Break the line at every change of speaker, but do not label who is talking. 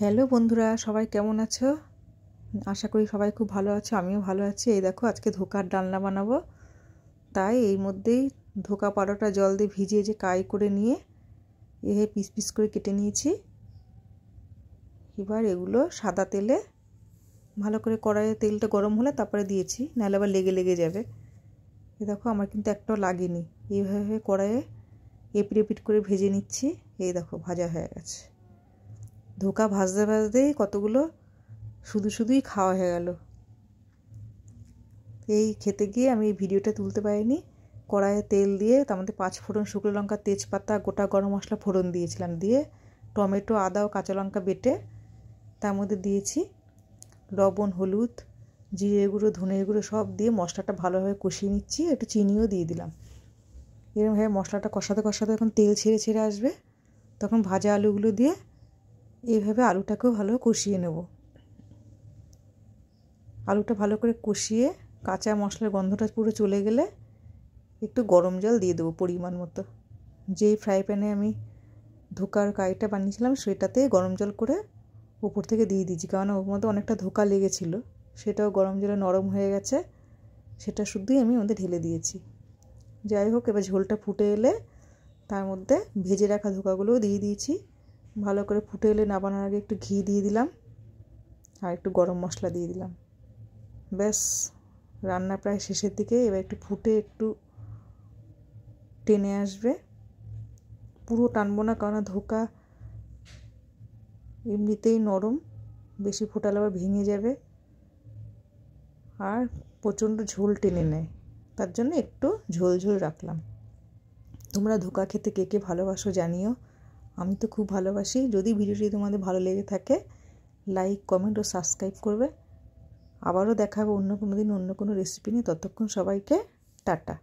Hello বন্ধুরা, সবাই কেমন আছো? আশা করি সবাই খুব ভালো আছো। আমিও ভালো আছি। এই দেখো, আজকে ধোকার ডালনা বানাবো। তাই এই মধ্যেই ধোকা পাউডারটা জল দিয়ে ভিজিয়ে যে কাই করে নিয়ে পিস পিস করে কেটে নিয়েছি। এবার এগুলো সাদা তেলে ভালো করে কড়াইয়ে তেলটা গরম হলে তারপরে দিয়েছি, নাহলে আবার লেগে লেগে যাবে। এই দেখো, আমার কিন্তু একটাও লাগেনি। এইভাবে কড়াইয়ে এপিট করে ভেজে নিচ্ছি। এই দেখো, ভাজা হয়ে গেছে। ধোকা ভাজতে ভাজতেই কতগুলো শুধুই খাওয়া হয়ে গেল। এই খেতে গিয়ে আমি এই ভিডিওটা তুলতে পারিনি। কড়াইয়ে তেল দিয়ে তার মধ্যে 5 ফোড়ন, শুকনো লঙ্কা, তেজপাতা, গোটা গরম মশলা ফোড়ন দিয়েছিলাম। দিয়ে টমেটো, আদা ও কাঁচা লঙ্কা বেটে তার মধ্যে দিয়েছি। লবণ, হলুদ, জিরে গুঁড়ো, ধনে গুঁড়ো সব দিয়ে মশলাটা ভালোভাবে কষিয়ে নিচ্ছি। একটু চিনিও দিয়ে দিলাম। এরকমভাবে মশলাটা কষাতে কষাতে যখন তেল ছেড়ে ছেড়ে আসবে, তখন ভাজা আলুগুলো দিয়ে এইভাবে আলুটাকেও ভালো কষিয়ে নেব। আলুটা ভালো করে কষিয়ে কাঁচা মশলার গন্ধটা পুরো চলে গেলে একটু গরম জল দিয়ে দেবো পরিমাণ মতো। যেই ফ্রাই প্যানে আমি ধোকার কাইটা বানিয়েছিলাম সেটাতে গরম জল করে উপর থেকে দিয়ে দিয়েছি, কারণ ওর মধ্যে অনেকটা ধোকা লেগেছিল। সেটাও গরম জলে নরম হয়ে গেছে, সেটা শুদ্ধই আমি মধ্যে ঢেলে দিয়েছি। যাই হোক, এবার ঝোলটা ফুটে এলে তার মধ্যে ভেজে রাখা ধোকাগুলোও দিয়ে দিয়েছি। ভালো করে ফুটে এলে নামানোর আগে একটু ঘি দিয়ে দিলাম আর একটু গরম মশলা দিয়ে দিলাম। ব্যাস, রান্না প্রায় শেষের দিকে। এবার একটু ফুটে একটু টেনে আসবে। পুরো টানবো না, কারণ ধোকা এমনিতেই নরম, বেশি ফোটালে আবার ভেঙে যাবে আর প্রচণ্ড ঝোল টেনে নেয়। তার জন্য একটু ঝোল ঝোল রাখলাম। তোমরা ধোকা খেতে কে কে ভালোবাসো জানিও। আমি তো খুব ভালোবাসি। যদি ভিডিওটি তোমাদের ভালো লেগে থাকে, লাইক, কমেন্ট ও সাবস্ক্রাইব করবে। আবারও দেখা হবে অন্য কোনো দিন অন্য কোনো রেসিপি নিয়ে। ততক্ষণ সবাইকে টাটা।